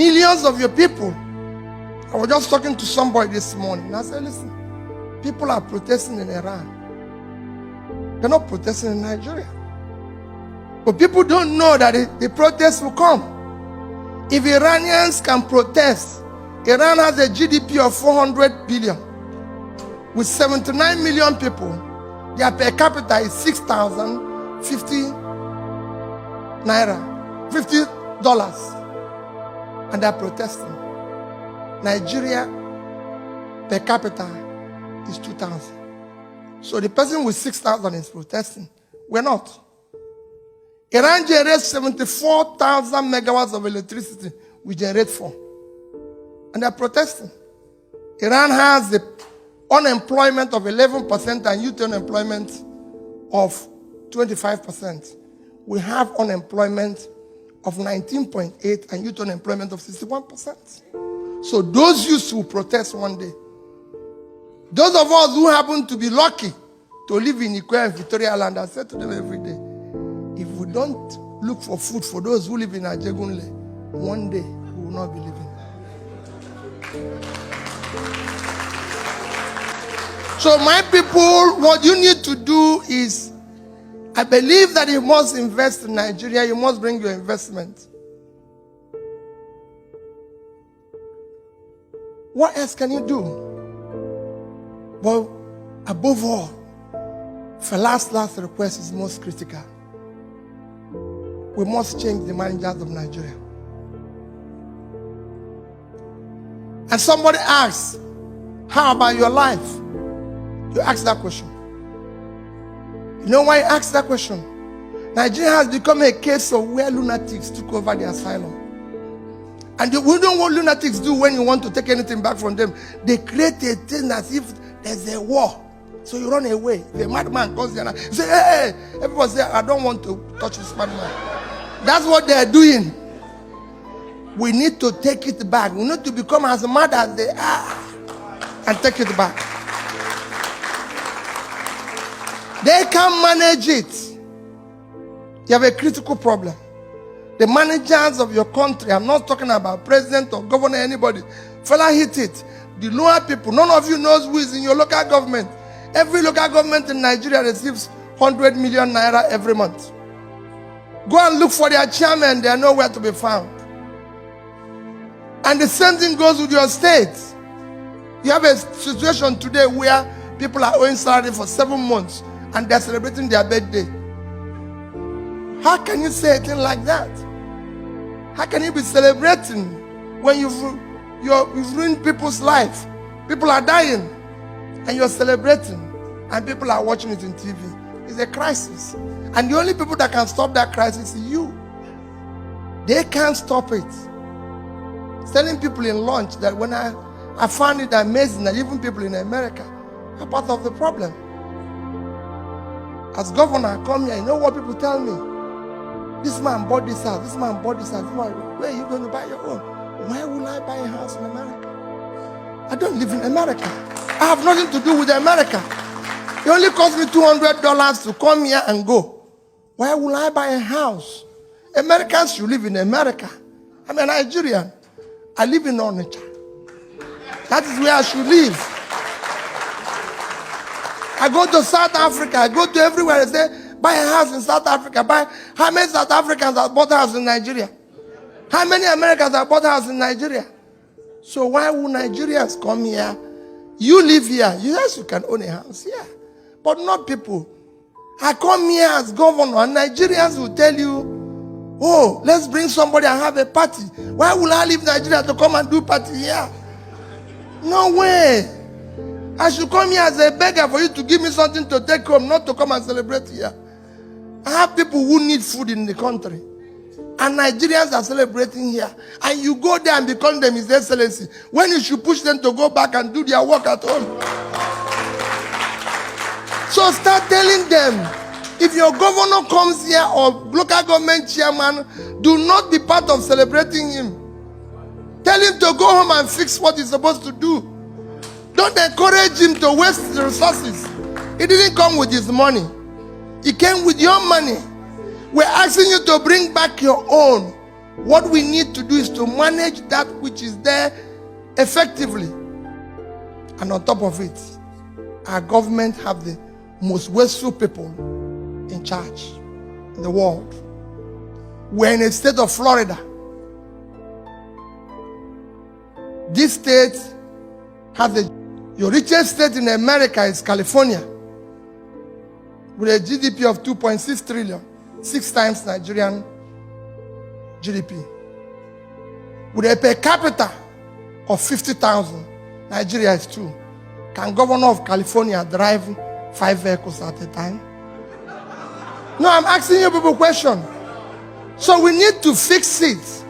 millions of your people. I was just talking to somebody this morning. I said, listen, people are protesting in Iran. They're not protesting in Nigeria. But people don't know that the protests will come. If Iranians can protest, Iran has a GDP of 400 billion. With 79 million people, their per capita is 6,050 naira, $50. And they're protesting. Nigeria per capita is 2,000. So the person with 6,000 is protesting. We're not. Iran generates 74,000 megawatts of electricity. We generate 4. And they're protesting. Iran has the unemployment of 11% and youth unemployment of 25%. We have unemployment of 19.8 and youth unemployment of 61%. So those youths will protest one day. Those of us who happen to be lucky to live in Ikwe and Victoria Land, I say to them every day, if we don't look for food for those who live in Ajegunle, one day we will not be living. So my people, what you need to do is, I believe that you must invest in Nigeria. You must bring your investment. What else can you do? Well, above all, for last request is most critical. We must change the managers of Nigeria. And somebody asks, how about your life? You ask that question. You know why you ask that question? Nigeria has become a case of where lunatics took over the asylum. And we don't know what lunatics do when you want to take anything back from them. They create a thing as if there's a war. So you run away. The madman comes there and say, hey, everybody say, I don't want to touch this madman. That's what they're doing. We need to take it back. We need to become as mad as they are and take it back. They can't manage it. You have a critical problem. The managers of your country, I'm not talking about president or governor, anybody. Fella hit it. The lower people, none of you knows who is in your local government. Every local government in Nigeria receives 100 million naira every month. Go and look for their chairman, they are nowhere to be found. And the same thing goes with your state. You have a situation today where people are owing salary for 7 months and they're celebrating their birthday. How can you say a thing like that? How can you be celebrating when you've ruined people's life? People are dying and you're celebrating and people are watching it on TV. It's a crisis. And the only people that can stop that crisis is you. They can't stop it. Telling people in lunch that when I found it amazing that even people in America are part of the problem. As governor, I come here, you know what people tell me? This man bought this house, this man bought this house. Where are you going to buy your own? Why will I buy a house in America? I don't live in America. I have nothing to do with America. It only cost me $200 to come here and go. Why will I buy a house? Americans should live in America. I'm a Nigerian. I live in Onitsha. That is where I should live. I go to South Africa. I go to everywhere. I say, buy a house in South Africa. How many South Africans have bought a house in Nigeria? How many Americans have bought a house in Nigeria? So why would Nigerians come here? You live here. Yes, you can own a house here. But not people. I come here as governor and Nigerians will tell you, oh, let's bring somebody and have a party. Why will I leave Nigeria to come and do party here? No way. I should come here as a beggar for you to give me something to take home, not to come and celebrate here. I have people who need food in the country. And Nigerians are celebrating here. And you go there and become them His Excellency. When you should push them to go back and do their work at home. So start telling them, if your governor comes here or local government chairman, do not be part of celebrating him. Tell him to go home and fix what he's supposed to do. Don't encourage him to waste the resources. He didn't come with his money. He came with your money. We're asking you to bring back your own. What we need to do is to manage that which is there effectively. And on top of it, our government have the most wasteful people in charge in the world. We're in a state of Florida. This state has your richest state in America is California, with a GDP of 2.6 trillion, 6 times Nigerian GDP. With a per capita of 50,000, Nigeria is 2. Can governor of California drive 5 vehicles at a time? No, I'm asking you people a question. So we need to fix it.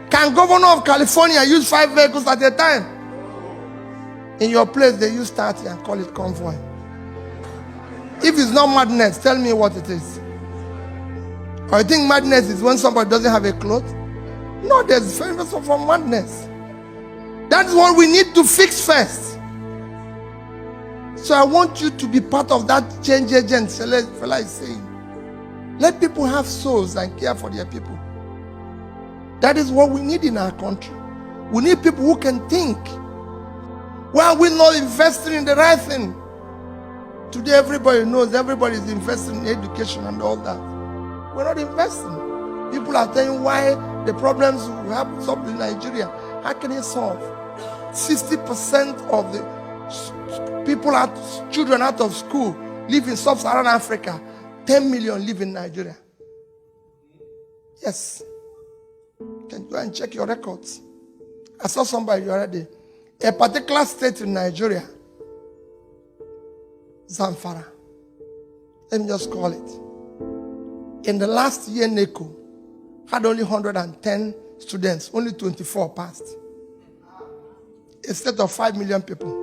Can governor of California use 5 vehicles at a time? In your place, they use 30 and call it convoy. If it's not madness, tell me what it is. Or you think madness is when somebody doesn't have a cloth? No, there's difference from madness. That's what we need to fix first. So I want you to be part of that change agent fella is saying. Let people have souls and care for their people. That is what we need in our country. We need people who can think. Why are we not investing in the right thing? Today everybody knows everybody is investing in education and all that. We're not investing. People are telling why the problems we have in Nigeria. How can it solve? 60% of the people, children out of school live in sub-Saharan Africa. 10 million live in Nigeria. Yes. You can go and check your records. I saw somebody the other day. A particular state in Nigeria, Zamfara. Let me just call it. In the last year, NECO had only 110 students. Only 24 passed. A state of 5 million people.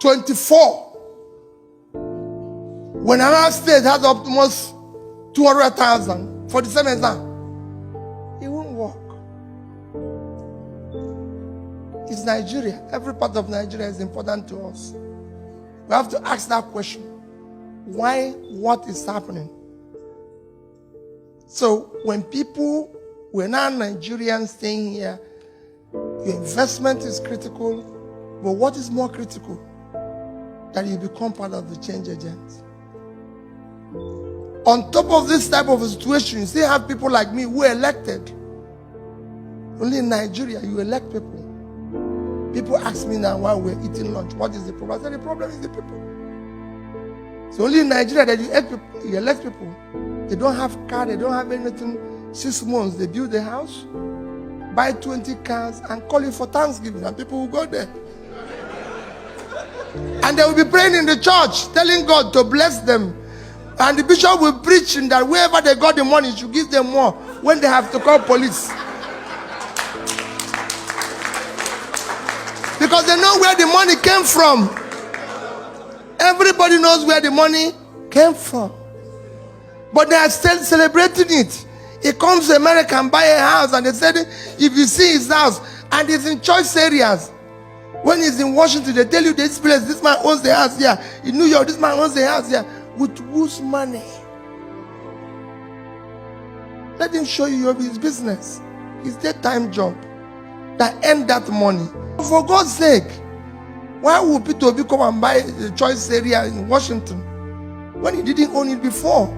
24. When another state has almost 200,000 for the same exam, it won't work. It's Nigeria. Every part of Nigeria is important to us. We have to ask that question. Why? What is happening? So when we're not Nigerians staying here, your investment is critical, but what is more critical? That you become part of the change agent. On top of this type of situation, you still have people like me who are elected. Only in Nigeria, you elect people. People ask me now while we're eating lunch, what is the problem? I said, the problem is the people. It's only in Nigeria that you elect people. They don't have car, they don't have anything. 6 months, they build a house, buy 20 cars, and call it for Thanksgiving, and people will go there. And they will be praying in the church, telling God to bless them. And the bishop will preach that wherever they got the money, should give them more when they have to call police. Because they know where the money came from. Everybody knows where the money came from. But they are still celebrating it. He comes to America and buy a house, and they said, if you see his house, and it's in choice areas. When he's in Washington, they tell you this place, this man owns the house here. In New York, this man owns the house here. With whose money? Let him show you his business. His daytime job. That earn that money. For God's sake, why would Peter Obi come and buy a choice area in Washington when he didn't own it before?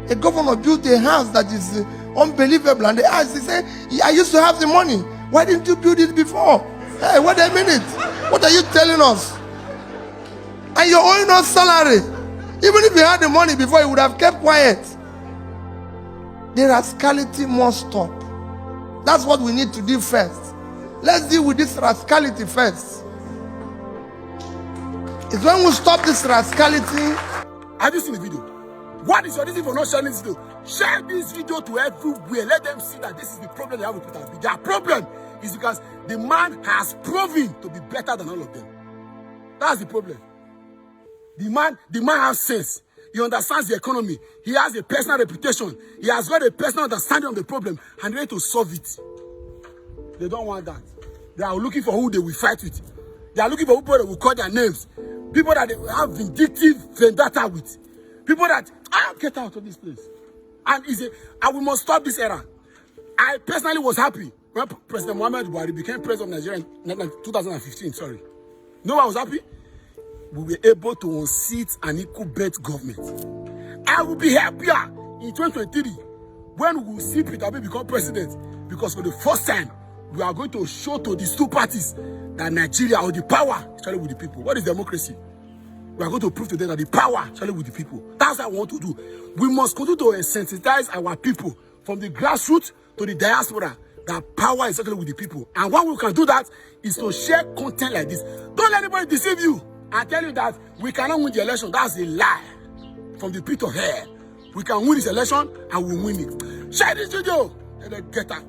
A governor built a house that is unbelievable, and they asked, he said, I used to have the money. Why didn't you build it before? Hey, wait a minute. What are you telling us? And you're owing us salary. Even if you had the money before, you would have kept quiet. The rascality must stop. That's what we need to do first. Let's deal with this rascality first. It's when we stop this rascality. Have you seen the video? What is your reason for not sharing this video? Share this video to everywhere. Let them see that this is the problem they have with Peter Obi. Their problem is because the man has proven to be better than all of them. That's the problem. The man has sense. He understands the economy. He has a personal reputation. He has got a personal understanding of the problem and ready to solve it. They don't want that. They are looking for who they will fight with. They are looking for people that will call their names. People that they have vindictive vendetta with. People that I'll get out of this place. And we must stop this era. I personally was happy when President Muhammad Buhari became president of Nigeria in 2015. Sorry. No, I was happy. We were able to unseat an equal bet government. I will be happier in 2023 when we will see Peter Obi become president, because for the first time, we are going to show to these two parties that Nigeria, or the power, is with the people. What is democracy? We are going to prove to them that the power is with the people. That's what I want to do. We must continue to sensitize our people from the grassroots to the diaspora that power is with the people. And what we can do that is to share content like this. Don't let anybody deceive you and tell you that we cannot win the election. That's a lie from the pit of hell. We can win this election and we win it. Share this video and then get out.